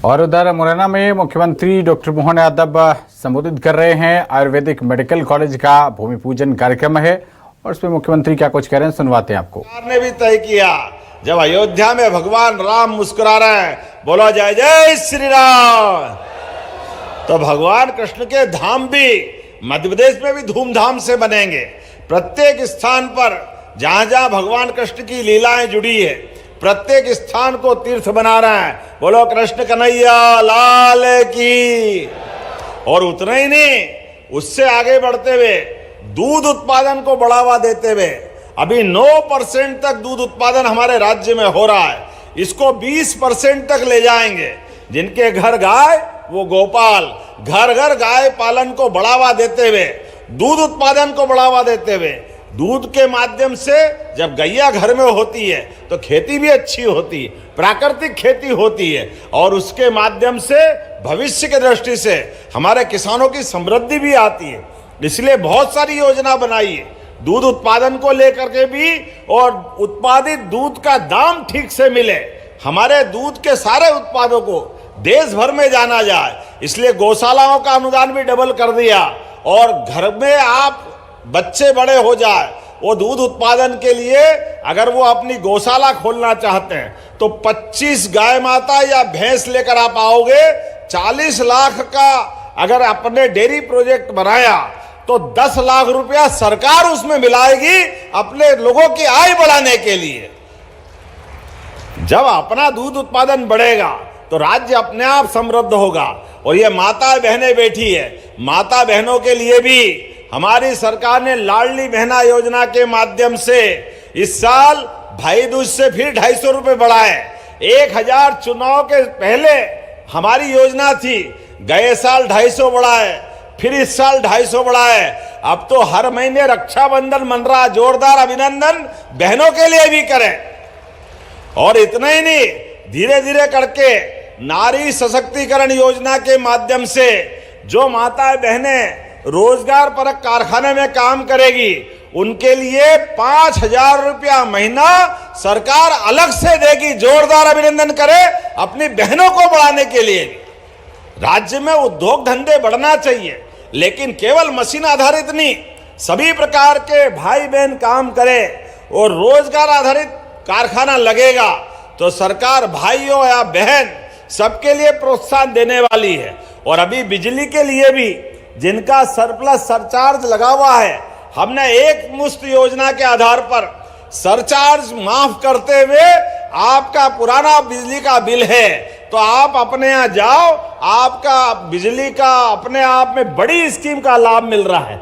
और उधर मुरैना में मुख्यमंत्री डॉक्टर मोहन यादव संबोधित कर रहे हैं। आयुर्वेदिक मेडिकल कॉलेज का भूमि पूजन कार्यक्रम है और इसमें मुख्यमंत्री क्या कुछ कह रहे हैं सुनवाते हैं आपको। सरकार ने भी तय किया, जब अयोध्या में भगवान राम मुस्कुरा रहे हैं, बोलो जय जय श्री राम, तो भगवान कृष्ण के धाम भी मध्य प्रदेश में भी धूमधाम से बनेंगे। प्रत्येक स्थान पर जहां जहां भगवान कृष्ण की लीलाएं जुड़ी है, प्रत्येक स्थान को तीर्थ बना रहे हैं। बोलो कृष्ण कन्हैया लाल की। और उतना ही नहीं, उससे आगे बढ़ते हुए दूध उत्पादन को बढ़ावा देते हुए अभी 9% तक दूध उत्पादन हमारे राज्य में हो रहा है, इसको 20% तक ले जाएंगे। जिनके घर गाय वो गोपाल, घर घर गाय पालन को बढ़ावा देते हुए, दूध उत्पादन को बढ़ावा देते हुए, दूध के माध्यम से जब गैया घर में होती है तो खेती भी अच्छी होती है, प्राकृतिक खेती होती है, और उसके माध्यम से भविष्य के दृष्टि से हमारे किसानों की समृद्धि भी आती है। इसलिए बहुत सारी योजना बनाई है दूध उत्पादन को लेकर के भी, और उत्पादित दूध का दाम ठीक से मिले, हमारे दूध के सारे उत्पादों को देश भर में जाना जाए। इसलिए गौशालाओं का अनुदान भी डबल कर दिया, और घर में आप बच्चे बड़े हो जाए, वो दूध उत्पादन के लिए अगर वो अपनी गौशाला खोलना चाहते हैं तो 25 गाय माता या भैंस लेकर आप आओगे, 40 लाख का अगर अपने डेयरी प्रोजेक्ट बनाया तो 10 लाख रुपया सरकार उसमें मिलाएगी अपने लोगों की आय बढ़ाने के लिए। जब अपना दूध उत्पादन बढ़ेगा तो राज्य अपने आप समृद्ध होगा। और ये माता बहनें बैठी है, माता बहनों के लिए भी हमारी सरकार ने लाडली बहना योजना के माध्यम से इस साल भाई दूज से फिर 250 रुपये बढ़ाए। 1000 चुनाव के पहले हमारी योजना थी, गए साल 250 बढ़ाए, फिर इस साल 250 बढ़ाए। अब तो हर महीने रक्षाबंधन मन रहा, जोरदार अभिनंदन बहनों के लिए भी करें। और इतना ही नहीं, धीरे धीरे करके नारी सशक्तिकरण योजना के माध्यम से जो माताएं बहनें रोजगार परक कारखाने में काम करेगी, उनके लिए 5000 रुपया महीना सरकार अलग से देगी। जोरदार अभिनंदन करें अपनी बहनों को बढ़ाने के लिए। राज्य में उद्योग धंधे बढ़ना चाहिए, लेकिन केवल मशीन आधारित नहीं, सभी प्रकार के भाई बहन काम करें और रोजगार आधारित कारखाना लगेगा तो सरकार भाइयों या बहन सबके लिए प्रोत्साहन देने वाली है। और अभी बिजली के लिए भी जिनका सरप्लस सरचार्ज लगा हुआ है, हमने एक मुश्त योजना के आधार पर सरचार्ज माफ करते हुए आपका पुराना बिजली का बिल है तो आप अपने यहाँ जाओ, आपका बिजली का अपने आप में बड़ी स्कीम का लाभ मिल रहा है।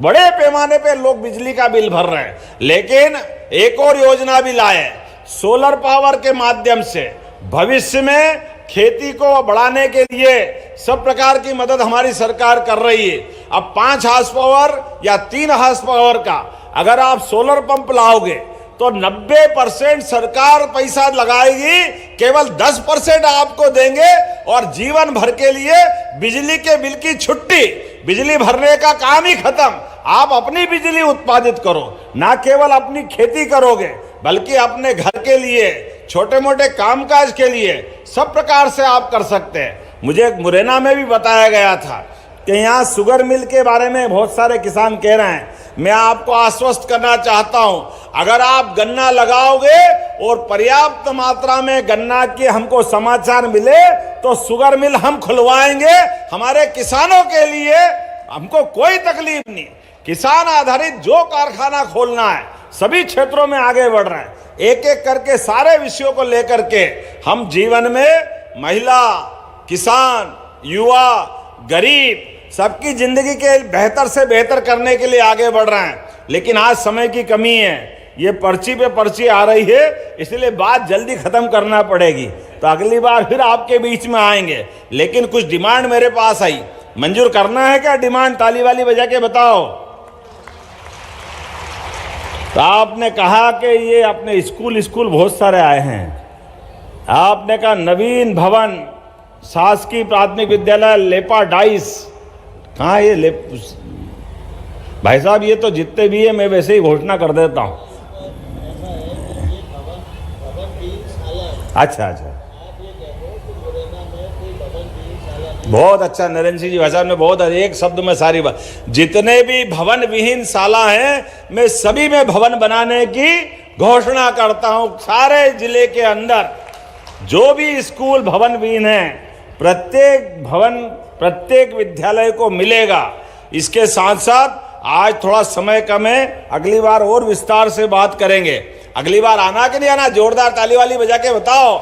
बड़े पैमाने पे लोग बिजली का बिल भर रहे हैं। लेकिन एक और योजना भी लाए, सोलर पावर के माध्यम से भविष्य में खेती को बढ़ाने के लिए सब प्रकार की मदद हमारी सरकार कर रही है। अब 5 हार्स पावर या 3 हार्स पावर का अगर आप सोलर पंप लाओगे तो 90% सरकार पैसा लगाएगी, केवल 10% आपको देंगे और जीवन भर के लिए बिजली के बिल की छुट्टी, बिजली भरने का काम ही खत्म। आप अपनी बिजली उत्पादित करो, ना केवल अपनी खेती करोगे बल्कि अपने घर के लिए, छोटे मोटे कामकाज के लिए सब प्रकार से आप कर सकते हैं। मुझे मुरैना में भी बताया गया था कि यहाँ शुगर मिल के बारे में बहुत सारे किसान कह रहे हैं। मैं आपको आश्वस्त करना चाहता हूं, अगर आप गन्ना लगाओगे और पर्याप्त मात्रा में गन्ना के हमको समाचार मिले तो शुगर मिल हम खुलवाएंगे। हमारे किसानों के लिए हमको कोई तकलीफ नहीं। किसान आधारित जो कारखाना खोलना है, सभी क्षेत्रों में आगे बढ़ रहे हैं। एक एक करके सारे विषयों को लेकर के हम जीवन में महिला, किसान, युवा, गरीब सबकी जिंदगी के बेहतर से बेहतर करने के लिए आगे बढ़ रहे हैं। लेकिन आज समय की कमी है, ये पर्ची पे पर्ची आ रही है, इसलिए बात जल्दी खत्म करना पड़ेगी। तो अगली बार फिर आपके बीच में आएंगे। लेकिन कुछ डिमांड मेरे पास आई, मंजूर करना है क्या डिमांड? ताली वाली बजा के बताओ। तो आपने कहा कि ये अपने स्कूल बहुत सारे आए हैं। आपने कहा नवीन भवन शासकीय प्राथमिक विद्यालय लेपा डाइस, कहाँ ये भाई साहब? ये तो जितने भी है मैं वैसे ही घोषणा कर देता हूँ। अच्छा। बहुत अच्छा नरेंद्र सिंह जी भाई साहब ने बहुत एक शब्द में सारी बात, जितने भी भवन विहीन शाला हैं मैं सभी में भवन बनाने की घोषणा करता हूं। सारे जिले के अंदर जो भी स्कूल भवन विहीन है प्रत्येक भवन प्रत्येक विद्यालय को मिलेगा। इसके साथ साथ आज थोड़ा समय कम है, अगली बार और विस्तार से बात करेंगे। अगली बार आना कि नहीं आना, जोरदार ताली वाली बजा के बताओ।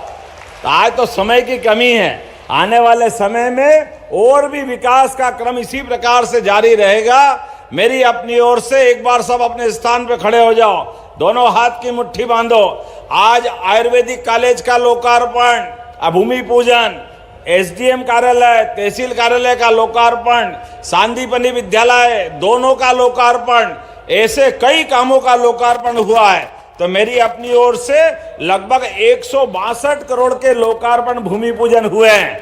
तो आज तो समय की कमी है, आने वाले समय में और भी विकास का क्रम इसी प्रकार से जारी रहेगा। मेरी अपनी ओर से एक बार सब अपने स्थान पर खड़े हो जाओ, दोनों हाथ की मुट्ठी बांधो। आज आयुर्वेदिक कॉलेज का लोकार्पण, भूमि पूजन, एसडीएम कार्यालय, तहसील कार्यालय का लोकार्पण, सांदीपनी विद्यालय दोनों का लोकार्पण, ऐसे कई कामों का लोकार्पण हुआ है। तो मेरी अपनी ओर से लगभग 162 करोड़ के लोकार्पण भूमि पूजन हुए हैं।